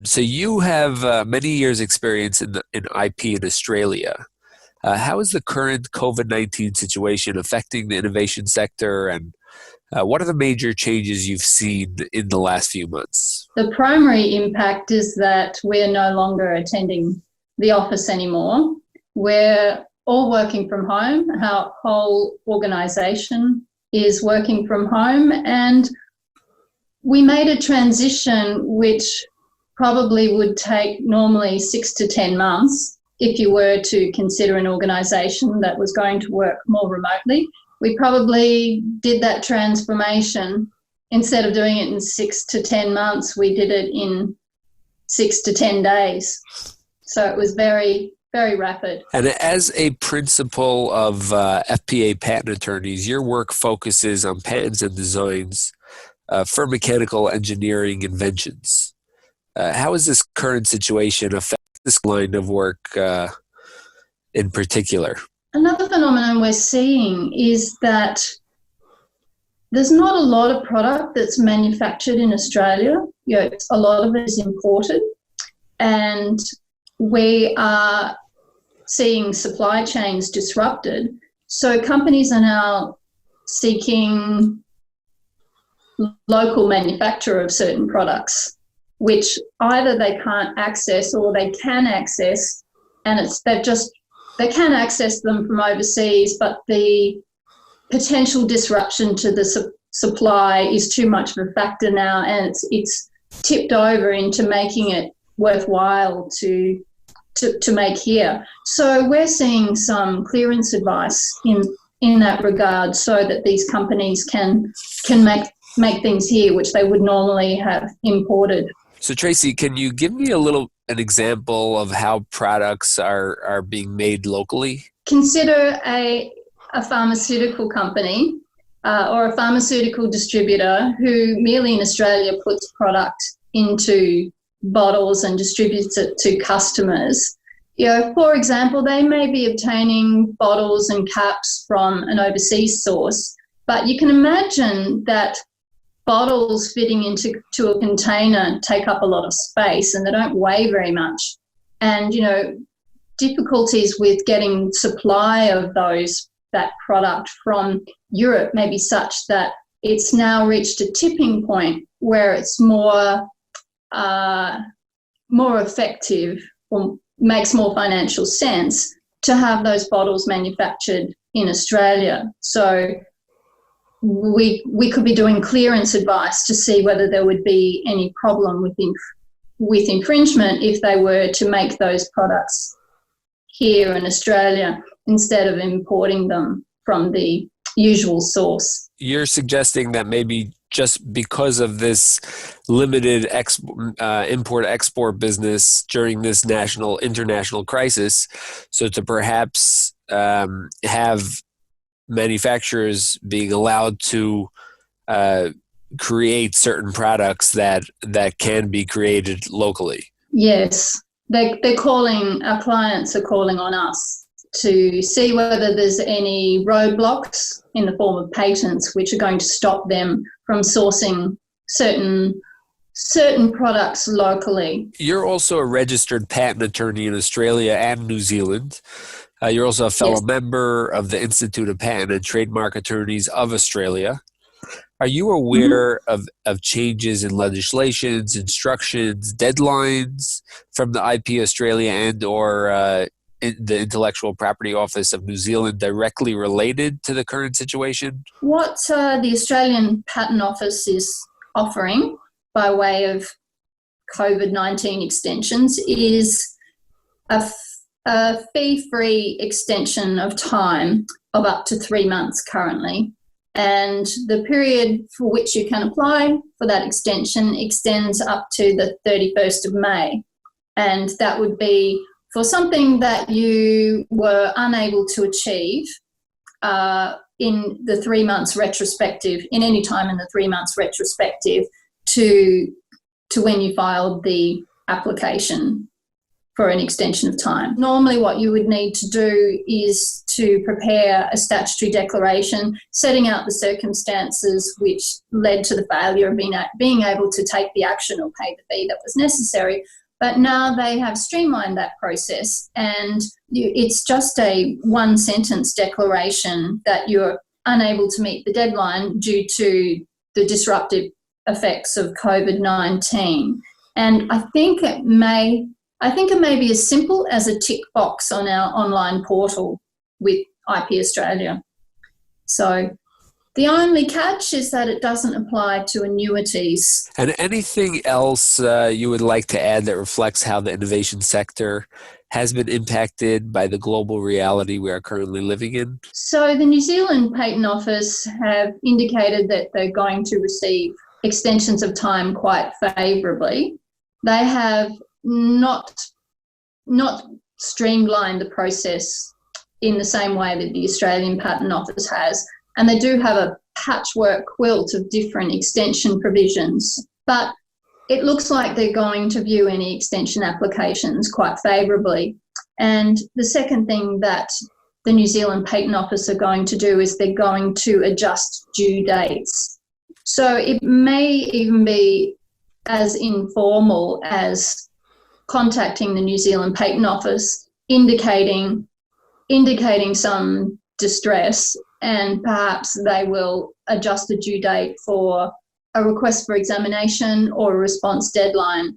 So you have many years experience in IP in Australia. How is the current COVID-19 situation affecting the innovation sector, and what are the major changes you've seen in the last few months? The primary impact is that we're no longer attending the office anymore. We're all working from home. Our whole organisation is working from home, and we made a transition which probably would take normally 6 to 10 months if you were to consider an organisation that was going to work more remotely. We probably did that transformation. Instead of doing it in 6 to 10 months, we did it in 6 to 10 days. So it was very, very rapid. And as a principal of FPA patent attorneys, your work focuses on patents and designs for mechanical engineering inventions. How does this current situation affect this line of work in particular? Another phenomenon we're seeing is that there's not a lot of product that's manufactured in Australia. A lot of it is imported, and we are seeing supply chains disrupted. So companies are now seeking local manufacture of certain products, which either they can't access or they can access, and they can access them from overseas, but the potential disruption to the supply is too much of a factor now, and it's tipped over into making it worthwhile to make here. So we're seeing some clearance advice in that regard, so that these companies can make things here which they would normally have imported. So Tracy, can you give me an example of how products are being made locally? Consider a pharmaceutical company or a pharmaceutical distributor who merely in Australia puts product into bottles and distributes it to customers. For example, they may be obtaining bottles and caps from an overseas source, but you can imagine that bottles fitting into a container take up a lot of space and they don't weigh very much. And, difficulties with getting supply of that product from Europe may be such that it's now reached a tipping point where it's more effective or makes more financial sense to have those bottles manufactured in Australia. So we could be doing clearance advice to see whether there would be any problem with infringement if they were to make those products here in Australia instead of importing them from the usual source. You're suggesting that maybe just because of this limited import-export business during this international crisis, so to perhaps have manufacturers being allowed to create certain products that can be created locally. Yes, our clients are calling on us to see whether there's any roadblocks in the form of patents which are going to stop them from sourcing certain products locally. You're also a registered patent attorney in Australia and New Zealand. You're also a fellow member of the Institute of Patent and Trademark Attorneys of Australia. Are you aware of changes in legislations, instructions, deadlines from the IP Australia and or the Intellectual Property Office of New Zealand directly related to the current situation? What the Australian Patent Office is offering by way of COVID-19 extensions is a fee-free extension of time of up to 3 months currently. And the period for which you can apply for that extension extends up to the 31st of May. And that would be for something that you were unable to achieve in the 3 months retrospective, in any time in the 3 months retrospective to when you filed the application. for an extension of time. Normally what you would need to do is to prepare a statutory declaration setting out the circumstances which led to the failure of being able to take the action or pay the fee that was necessary. But now they have streamlined that process, and it's just a one-sentence declaration that you're unable to meet the deadline due to the disruptive effects of COVID-19. And I think it may be as simple as a tick box on our online portal with IP Australia. So the only catch is that it doesn't apply to annuities. And anything else you would like to add that reflects how the innovation sector has been impacted by the global reality we are currently living in? So the New Zealand Patent Office have indicated that they're going to receive extensions of time quite favourably. They have not streamlined the process in the same way that the Australian Patent Office has, and they do have a patchwork quilt of different extension provisions. But it looks like they're going to view any extension applications quite favourably. And the second thing that the New Zealand Patent Office are going to do is they're going to adjust due dates. So it may even be as informal as contacting the New Zealand Patent Office, indicating some distress, and perhaps they will adjust the due date for a request for examination or a response deadline.